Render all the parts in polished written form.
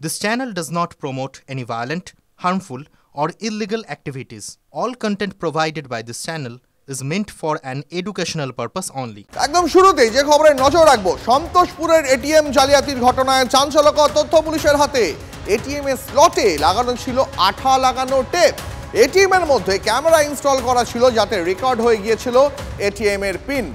This channel does not promote any violent, harmful, or illegal activities. All content provided by this channel is meant for an educational purpose only. একদম শুরুতেই যে খবরে নজর রাখবো, সন্তোষপুরের ATM জালিয়াতির ঘটনায় চাঞ্চল্যকর তথ্য পুলিশের হাতে। এটিএম এর স্লটে লাগানো ছিল আঠা লাগানো টেপ। এটিএম এর মধ্যে ক্যামেরা ইনস্টল করা ছিল যাতে রেকর্ড হয়ে গিয়েছিল এটিএম এর পিন।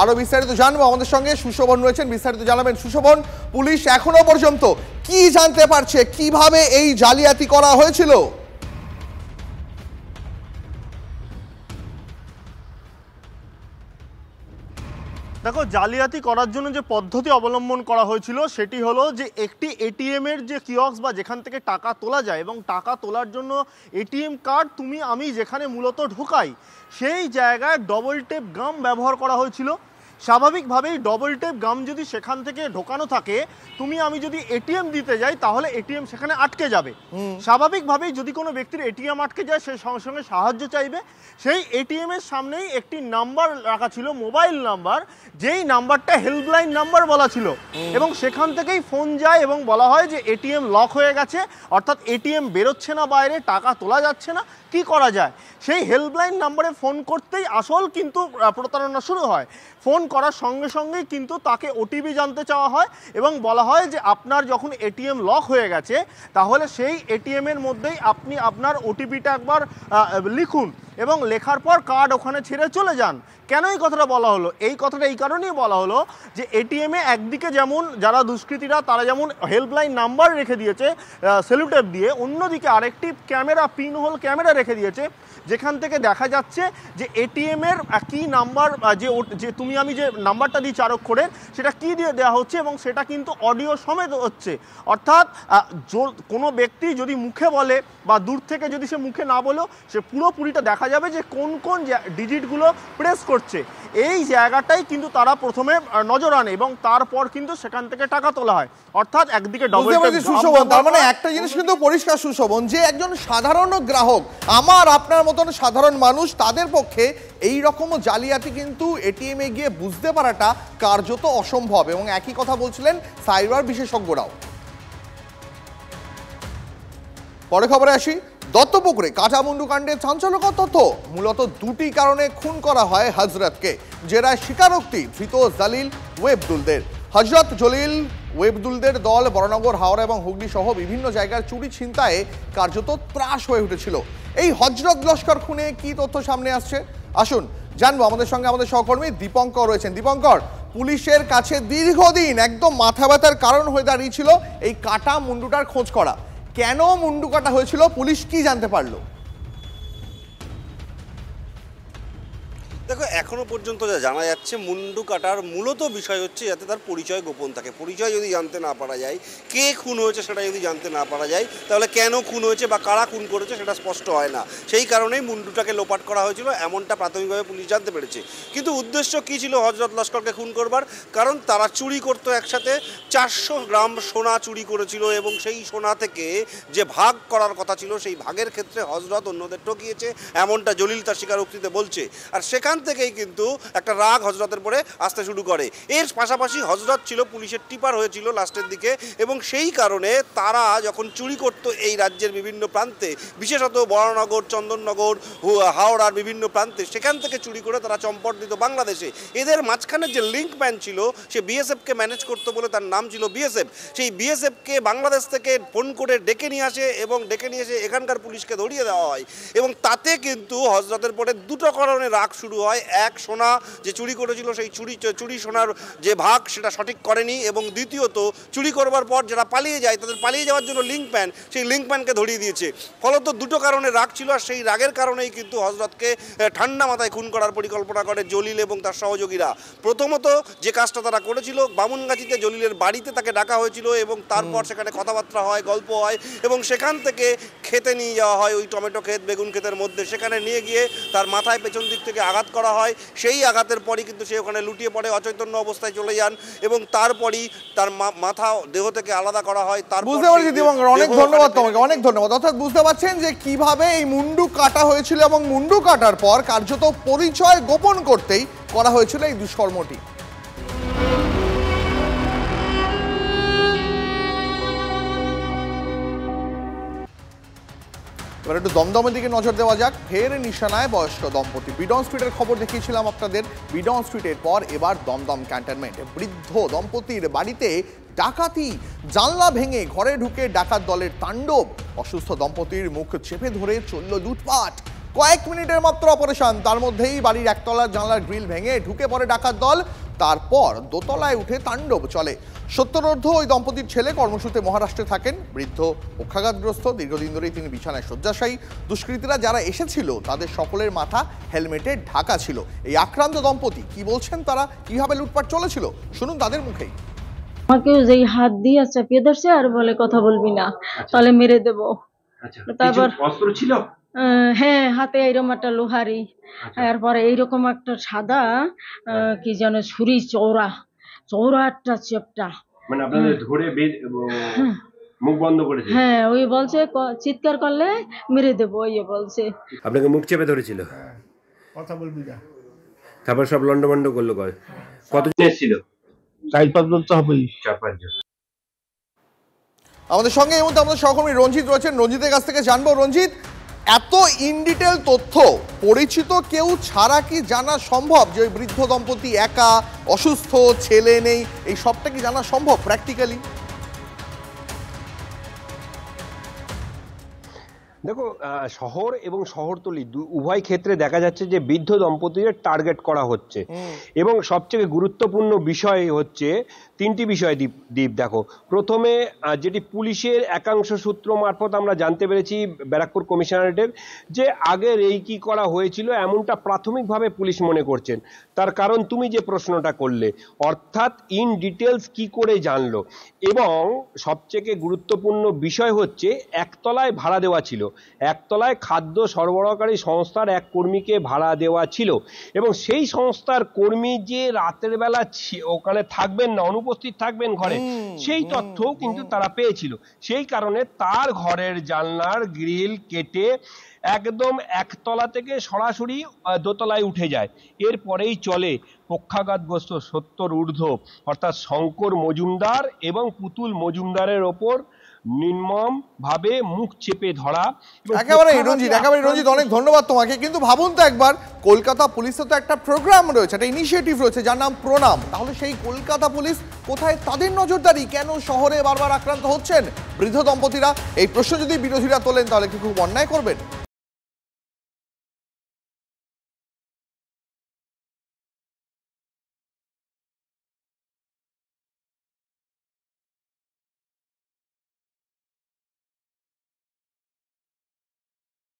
আরো বিস্তারিত জানবো, আমাদের সঙ্গে সুশোভন রয়েছেন, বিস্তারিত জানাবেন। সুশোভন, পুলিশ এখনো পর্যন্ত কি জানতে পারছে, কিভাবে এই জালিয়াতি করা হয়েছিল? দেখো, জালিয়াতি করার জন্য যে পদ্ধতি অবলম্বন করা হয়েছিল সেটি হলো যে একটি এটিএম এর যে কিয়স্ক বা যেখান থেকে টাকা তোলা যায় এবং টাকা তোলার জন্য এটিএম কার্ড আমি যেখানে মূলত ঢোকাই সেই জায়গায় ডবল টেপ গাম ব্যবহার করা হয়েছিল। স্বাভাবিকভাবেই ডবল টেপ গাম যদি সেখান থেকে ঢোকানো থাকে, আমি যদি এটিএম দিতে যাই তাহলে এটিএম সেখানে আটকে যাবে। স্বাভাবিকভাবেই যদি কোনো ব্যক্তির এটিএম আটকে যায় সে সঙ্গে সঙ্গে সাহায্য চাইবে। সেই এটিএম এর সামনেই একটি নাম্বার রাখা ছিল, মোবাইল নাম্বার, যেই নাম্বারটা হেল্পলাইন নাম্বার বলা ছিল, এবং সেখান থেকেই ফোন যায় এবং বলা হয় যে এটিএম লক হয়ে গেছে, অর্থাৎ এটিএম বেরোচ্ছে না বাইরে, টাকা তোলা যাচ্ছে না, কি করা যায়। সেই হেল্পলাইন নাম্বারে ফোন করতেই আসল কিন্তু প্রতারণা শুরু হয়। ফোন করার সঙ্গে সঙ্গেই কিন্তু তাকে ওটিপি জানতে চাওয়া হয় এবং বলা হয় যে আপনার যখন এটিএম লক হয়ে গেছে তাহলে সেই এটিএম এর মধ্যেই আপনি আপনার ওটিপিটা একবার লিখুন এবং লেখার পর কার্ড ওখানে ছেড়ে চলে যান। কেন এই কথাটা বলা হলো? এই কথাটা এই কারণেই বলা হলো যে এটিএমে একদিকে যেমন যারা দুষ্কৃতীরা তারা যেমন হেল্পলাইন নাম্বার রেখে দিয়েছে সেলুটেপ দিয়ে, অন্যদিকে আরেকটি ক্যামেরা, পিন হোল ক্যামেরা রেখে দিয়েছে যেখান থেকে দেখা যাচ্ছে যে এটিএমের কি নাম্বার, যে আমি যে নাম্বারটা দিই 4 অক্ষরের, সেটা কি দিয়ে দেওয়া হচ্ছে এবং সেটা কিন্তু অডিও সমেত হচ্ছে। অর্থাৎ কোনো ব্যক্তি যদি মুখে বলে বা দূর থেকে যদি সে মুখে না বলেও সে পুরোপুরিটা দেখা যাবে যে কোন কোন ডিজিটগুলো প্রেস করছে। এই জায়গাটাই কিন্তু তারা প্রথমে নজর আনে এবং তারপর কিন্তু সেখান থেকে টাকা তোলা হয়। অর্থাৎ একদিকে ডবল টেপ। সুশোভন, তার মানে একটা জিনিস কিন্তু পরিষ্কার সুশোভন, যে একজন সাধারণ গ্রাহক, আমার আপনার মতন সাধারণ মানুষ, তাদের পক্ষে এই রকম জালিয়াতি কিন্তু এটিএম এ গিয়ে বুঝতে পারাটা কার্যত অসম্ভব, এবং একই কথা বলছিলেন সাইবার বিশেষজ্ঞরাও। পরে খবরে আসি, দত্তপুকুরে কাঁটামুন্ডু কাণ্ডে চাঞ্চল্যকর তথ্য। মূলত দুটি কারণে খুন করা হয় হজরতকে, জেরায় স্বীকারোক্তি ধৃত জালিল ওয়েবদুলদের। হজরত জলিল ওয়েবদুলদের দল বরানগর, হাওড়া এবং হুগলি সহ বিভিন্ন জায়গার চুরি ছিনতাইয়ে কার্যত ত্রাস হয়ে উঠেছিল। এই হজরত লস্কর খুনে কি তথ্য সামনে আসছে আসুন জানবো। আমাদের সঙ্গে আমাদের সহকর্মী দীপঙ্কর রয়েছেন। দীপঙ্কর, পুলিশের কাছে দীর্ঘদিন একদম মাথা ব্যথার কারণ হয়ে দাঁড়িয়েছিল এই কাটা মুন্ডুটার খোঁজ করা। কেন মুন্ডু কাটা হয়েছিল, পুলিশ কি জানতে পারলো? দেখো, এখনো পর্যন্ত যা জানা যাচ্ছে, মুন্ডু কাটার মূলত বিষয় হচ্ছে যাতে তার পরিচয় গোপন থাকে। পরিচয় যদি জানতে না পারা যায়, কে খুন হয়েছে সেটা যদি জানতে না পারা যায়, তাহলে কেন খুন হয়েছে বা কারা খুন করেছে সেটা স্পষ্ট হয় না। সেই কারণেই মুন্ডুটাকে লোপাট করা হয়েছিল, এমনটা প্রাথমিকভাবে পুলিশ জানতে পেরেছে। কিন্তু উদ্দেশ্য কী ছিল হজরত লস্করকে খুন করবার? কারণ তারা চুরি করতো একসাথে, 400 গ্রাম সোনা চুরি করেছিল এবং সেই সোনা থেকে যে ভাগ করার কথা ছিল সেই ভাগের ক্ষেত্রে হজরত অন্যদের ঠকিয়েছে, এমনটা জলিল তার স্বীকারোক্তিতে বলছে। আর সেখান থেকেই কিন্তু একটা রাগ হজরতের পরে আসতে শুরু করে। এর পাশাপাশি হজরত ছিল পুলিশের টিপার হয়েছিল লাস্টের দিকে, এবং সেই কারণে তারা যখন চুরি করত এই রাজ্যের বিভিন্ন প্রান্তে, বিশেষত বরানগর, চন্দননগর, হাওড়ার বিভিন্ন প্রান্তে, সেখান থেকে চুরি করে তারা চম্পট দিত বাংলাদেশে। এদের মাঝখানে যে লিঙ্ক ম্যান ছিল সে বিএসএফকে ম্যানেজ করতো বলে তার নাম ছিল বিএসএফ। সেই বিএসএফকে বাংলাদেশ থেকে ফোন করে ডেকে নিয়ে আসে এবং ডেকে নিয়ে এসে এখানকার পুলিশকে ধরিয়ে দেওয়া হয়, এবং তাতে কিন্তু হজরতের পরে দুটো কারণে রাগ শুরু হয়। এক, সোনা যে চুরি করেছিল সেই চুরি সোনার যে ভাগ সেটা সঠিক করেনি, এবং দ্বিতীয়ত চুরি করবার পর যারা পালিয়ে যায় তাদের পালিয়ে যাওয়ার জন্য লিঙ্কম্যান, সেই লিঙ্কম্যানকে ধরিয়ে দিয়েছে। ফলত দুটো কারণে রাগ ছিল, আর সেই রাগের কারণেই কিন্তু হজরতকে ঠান্ডা মাথায় খুন করার পরিকল্পনা করে জলিল এবং তার সহযোগীরা। প্রথমত যে কাজটা তারা করেছিল, বামুনগাছিতে জলিলের বাড়িতে তাকে ডাকা হয়েছিল এবং তারপর সেখানে কথাবার্তা হয়, গল্প হয়, এবং সেখান থেকে খেতে নিয়ে যাওয়া হয়, ওই টমেটো ক্ষেত, বেগুন ক্ষেতের মধ্যে। সেখানে নিয়ে গিয়ে তার মাথায় পেছন দিক থেকে আঘাত করা হয়। সেই আঘাতের পরই কিন্তু সে ওখানে লুটিয়ে পড়ে, অচৈতন্য অবস্থায় চলে যান, এবং তারপরই তার মাথা দেহ থেকে আলাদা করা হয়। বুঝতে পারছি দীপঙ্কর, অনেক ধন্যবাদ তোমাকে, অনেক ধন্যবাদ। অর্থাৎ বুঝতে পারছেন যে কিভাবে এই মুন্ডু কাটা হয়েছিল, এবং মুন্ডু কাটার পর কার্যত পরিচয় গোপন করতেই করা হয়েছিল এই দুষ্কর্মটি। এবার একটু দমদমের দিকে নজর দেওয়া যাক। ফের নিশানায় বয়স্ক দম্পতি। বিডন স্ট্রিটের খবর দেখিয়েছিলাম আপনাদের। বিডন স্ট্রিটের পর এবার দমদম ক্যান্টনমেন্ট। বৃদ্ধ দম্পতির বাড়িতে ডাকাতি, জানলা ভেঙে ঘরে ঢুকে ডাকাত দলের তাণ্ডব। অসুস্থ দম্পতির মুখ চেপে ধরে চলল লুটপাট। কয়েক মিনিটের মাত্র অপারেশন, তার মধ্যেই বাড়ির একতলার জানলার গ্রিল ভেঙে ঢুকে পড়ে ডাকাত দল। তারপর দোতলায় উঠে তাণ্ডব চলে। সত্তরোর্ধ্ব ওই দম্পতির ছেলে কর্মসূত্রে মহারাষ্ট্রে থাকেন। বৃদ্ধ পক্ষাঘাতগ্রস্ত, দীর্ঘদিন ধরেই তিনি বিছানায় শয্যাশায়ী। দুষ্কৃতীরা যারা এসেছিল তাদের সকলের মাথা হেলমেটে ঢাকা ছিল। এই আক্রান্ত দম্পতি কি বলছেন, তারা কিভাবে লুটপাট চলেছিল, শুনুন তাদের মুখেই। আমাকে যেই হাত দিয়ে চাপিয়ে ধরছে আর বলে কথা বলবি না, তাহলে মেরে দেবো। তারপর অস্ত্র ছিল? হ্যাঁ, হাতে এইরকম একটা লোহারি, এরপরে এইরকম একটা সাদা কি যেন ছুরি, চৌড়া একটা চেপটা। মানে আপনাদের ধরে মুখ বন্ধ করেছে? হ্যাঁ, ওই বলছে চিৎকার করলে মেরে দেবো, ইয়ে বলছে। আপনাকে মুখ চেপে ধরেছিল? কথা বলবি না। তারপর সব লন্ডভন্ড করলো। কতজন এসেছিল? 4-5 জন তো হবেই। 4-5 জন। আমাদের সঙ্গে এই মুহূর্তে আমাদের সহকর্মী রঞ্জিত রয়েছেন। রঞ্জিতের কাছ থেকে জানবো, রঞ্জিত, এত ইন ডিটেল তথ্য পরিচিত কেউ ছাড়া কি জানা সম্ভব যে ওই বৃদ্ধ দম্পতি একা, অসুস্থ, ছেলে নেই, এই সবটা কি জানা সম্ভব প্র্যাকটিক্যালি? দেখো, শহর এবং শহরতলি উভয় ক্ষেত্রে দেখা যাচ্ছে যে বৃদ্ধ দম্পতিদের টার্গেট করা হচ্ছে। এবং সবচেয়ে গুরুত্বপূর্ণ বিষয় হচ্ছে তিনটি বিষয়। দীপ দেখো, প্রথমে যেটি পুলিশের একাংশ সূত্র মারফত আমরা জানতে পেরেছি ব্যারাকপুর কমিশনারেটের, যে আগে রেকি করা হয়েছিল এমনটা প্রাথমিকভাবে পুলিশ মনে করছেন। তার কারণ তুমি যে প্রশ্নটা করলে, অর্থাৎ ইন ডিটেলস কি করে জানলো। এবং সবচেয়ে গুরুত্বপূর্ণ বিষয় হচ্ছে একতলায় ভাড়া দেওয়া ছিল, একতলায় খাদ্য সরবরাহকারী সংস্থার এক কর্মীকে ভাড়া দেওয়া ছিল, এবং সেই সংস্থার কর্মী যে রাতের বেলা ওখানে থাকবেন না, অনুপস্থিত থাকবেন ঘরে, সেই তথ্যও কিন্তু তারা পেয়েছিল। সেই কারণে তার ঘরের জানলার গ্রিল কেটে একদম একতলা থেকে সরাসরি দোতলায় উঠে যায়। এরপরেই চলে পক্ষাঘাতগ্রস্ত 70 ঊর্ধ্ব অর্থাৎ শঙ্কর মজুমদার এবং পুতুল মজুমদারের ওপর নির্মম ভাবে মুখ চেপে ধরা। একেবারে রঞ্জিত, অনেক ধন্যবাদ তোমাকে। কিন্তু ভাবুন তো একবার, কলকাতা পুলিশের তো একটা প্রোগ্রাম রয়েছে, একটা ইনিশিয়েটিভ রয়েছে যার নাম প্রণাম। তাহলে সেই কলকাতা পুলিশ কোথায় তাদের নজরদারি? কেন শহরে বারবার আক্রান্ত হচ্ছেন বৃদ্ধ দম্পতিরা? এই প্রশ্ন যদি বিরোধীরা তোলেন তাহলে কি খুব অন্যায় করবেন?